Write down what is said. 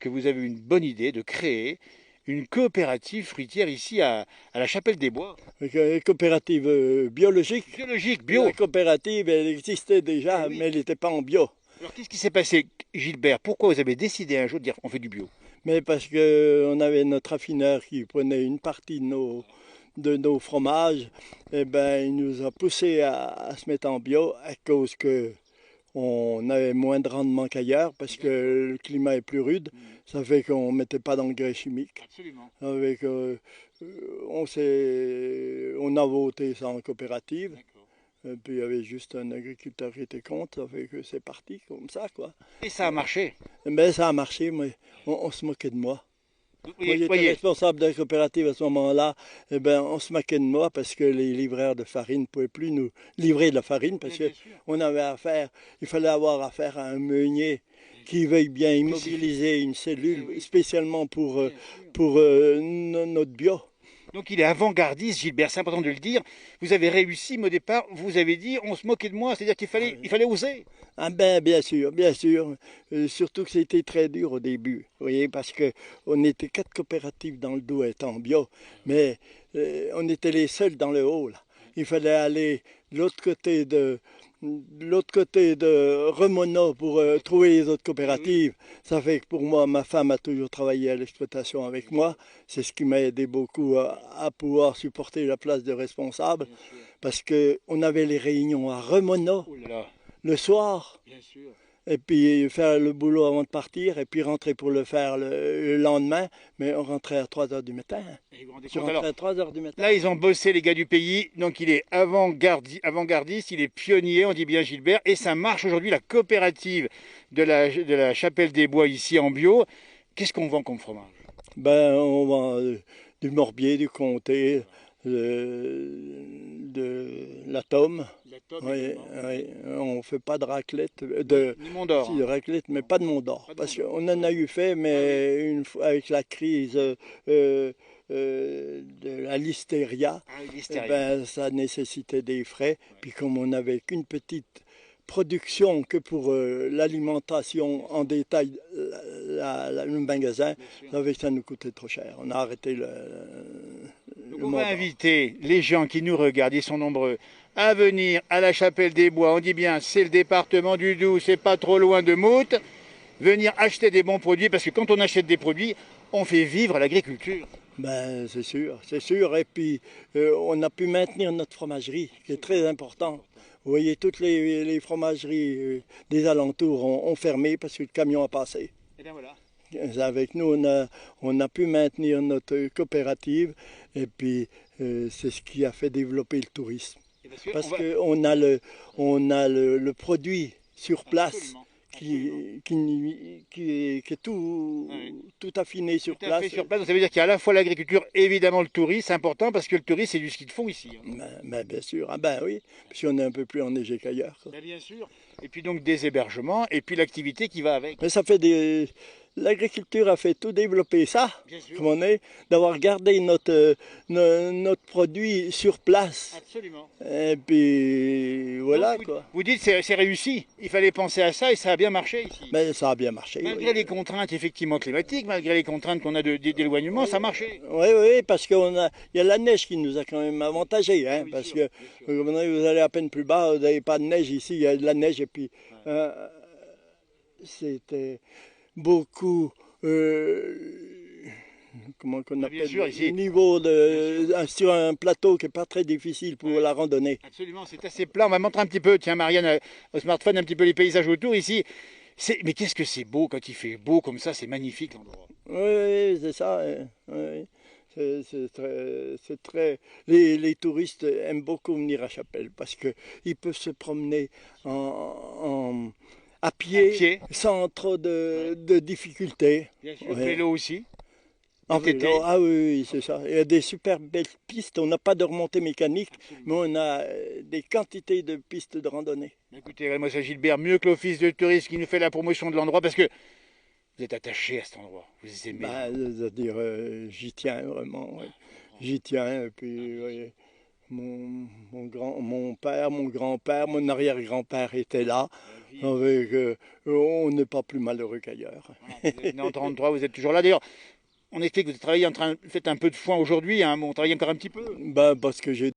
que vous avez eu une bonne idée de créer une coopérative fruitière ici à la Chapelle des Bois. Avec une coopérative biologique. Biologique, La bio. coopérative, elle existait Eh déjà, oui. mais elle n'était pas en bio. Alors qu'est-ce qui s'est passé, Gilbert? Pourquoi vous avez décidé un jour de dire on fait du bio? Mais parce qu'on avait notre affineur qui prenait une partie de nos fromages, et ben, il nous a poussé à se mettre en bio à cause que on avait moins de rendement qu'ailleurs parce que D'accord. le climat est plus rude. Ça fait qu'on ne mettait pas d'engrais chimiques. Absolument. Avec, on a voté ça en coopérative. D'accord. Et puis il y avait juste un agriculteur qui était contre. Ça fait que c'est parti comme ça, quoi. Et ça a marché. Mais ça a marché, mais on se moquait de moi. Vous Moi, voyez, j'étais voyez. responsable de la coopérative à ce moment-là. Eh ben, on se moquait de moi parce que les livreurs de farine ne pouvaient plus nous livrer de la farine parce Mais que bien sûr. on avait affaire, il fallait avoir affaire à un meunier qui veuille bien Spécifique. immobiliser une Eh cellule oui, spécialement bien sûr. pour notre bio. Donc il est avant-gardiste, Gilbert, c'est important de le dire. Vous avez réussi, mais au départ, vous avez dit on se moquait de moi, c'est-à-dire qu'il fallait oser. Ah ben bien sûr, bien sûr. Surtout que c'était très dur au début, vous voyez, parce que on était 4 coopératives dans le Douai en bio, mais on était les seuls dans le haut là. Il fallait aller de l'autre côté de l'autre côté de Remono pour trouver les autres Eh oui, coopératives. Ça fait que pour moi, ma femme a toujours travaillé à l'exploitation avec moi. C'est ce qui m'a aidé beaucoup à pouvoir supporter la place de responsable, bien sûr. parce que on avait les réunions à Remono Oh là là, le soir bien sûr. et puis faire le boulot avant de partir, et puis rentrer pour le faire le lendemain, mais on rentrait à 3 heures du matin. Et vous vous rendez Je compte alors, rentrais à 3 heures du matin. là ils ont bossé les gars du pays, donc il est avant-gardiste, il est pionnier, on dit bien Gilbert, et ça marche aujourd'hui, la coopérative de la Chapelle des Bois ici en bio. Qu'est-ce qu'on vend comme fromage? Ben, on vend du Morbier, du Comté, de la Tome. La tome Oui, également, oui. On ne fait pas de raclette, ni Mont d'Or, si, hein. de raclette, mais pas de Mont d'Or. Pas de Mont Parce d'Or. qu'on en a eu fait, Ah oui, mais une fois avec la crise de la listeria, ah, il est eh stérile. ben, ça nécessitait des frais. Ouais, Puis comme on n'avait qu'une petite production que pour bien l'alimentation en sûr, détail, le magasin, bien sûr. ça fait que ça nous coûtait trop cher. On a arrêté Donc le on va Mont d'Or. inviter les gens qui nous regardent, ils sont nombreux, à venir à la Chapelle des Bois. On dit bien, c'est le département du Doubs, c'est pas trop loin de Mout. Venir acheter des bons produits, parce que quand on achète des produits, on fait vivre l'agriculture. Ben, c'est sûr, c'est sûr. Et puis, on a pu maintenir notre fromagerie, qui est très C'est important. important. Vous voyez, toutes les fromageries des alentours ont fermé parce que le camion a passé. Et bien voilà. Avec nous, on a pu maintenir notre coopérative et puis c'est ce qui a fait développer le tourisme. Et parce que on Parce va. qu'on a le produit sur place Absolument. Absolument. qui est Ouais. tout affiné Tout sur à fait place. sur place. Donc ça veut dire qu'il y a à la fois l'agriculture, évidemment le tourisme, c'est important parce que le tourisme, c'est du ski de fond ici, hein. Ben, bien sûr, ah ben oui, puis on est un peu plus enneigé qu'ailleurs, quoi. Ben, bien sûr. Et puis donc des hébergements, et puis l'activité qui va avec. Mais ça fait des. L'agriculture a fait tout développer ça, Bien sûr. comme on est, d'avoir gardé notre produit sur place. Absolument. Et puis Donc voilà vous, quoi. vous dites c'est réussi. Il fallait penser à ça et ça a bien marché ici. Mais ça a bien marché, Malgré oui. les contraintes effectivement climatiques, malgré les contraintes qu'on a d'éloignement, ça a marché. Oui, oui, parce il y a la neige qui nous a quand même avantagé, Ah hein, oui, parce sûr, que bien sûr. vous allez à peine plus bas, vous n'avez pas de neige ici, il y a de la neige et puis Ouais. euh, c'était beaucoup, comment qu'on Ah, bien appelle, sûr, le ici, niveau bien sûr. sur un plateau qui n'est pas très difficile pour Ouais. la randonnée. Absolument, c'est assez plat. On va montrer un petit peu, tiens Marianne, au smartphone, un petit peu les paysages autour ici. Mais qu'est-ce que c'est beau quand il fait beau comme ça, c'est magnifique l'endroit. Oui, oui, c'est ça. Oui. C'est très. Les touristes aiment beaucoup venir à Chapelle parce qu'ils peuvent se promener à À pied pied, sans trop ouais, de difficultés. bien sûr, Ouais. vélo aussi, En vélo, VTT. ah oui, oui, c'est ça. Il y a des super belles pistes. On n'a pas de remontée mécanique, mais Absolument. on a des quantités de pistes de randonnée. Écoutez, moi c'est Gilbert, mieux que l'office de tourisme qui nous fait la promotion de l'endroit parce que vous êtes attaché à cet endroit, vous aimez Ben, l'endroit. c'est-à-dire, j'y tiens vraiment. Ouais. Je comprends. J'y tiens, et Ah, puis, bien sûr. ouais. mon père, mon grand-père, mon arrière-grand-père étaient là. Avec, on n'est pas plus malheureux qu'ailleurs. Vous êtes né en 33, vous êtes toujours là. D'ailleurs, on explique que vous travaillez faites un peu de foin aujourd'hui, hein, mais on travaille encore un petit peu. Parce que j'ai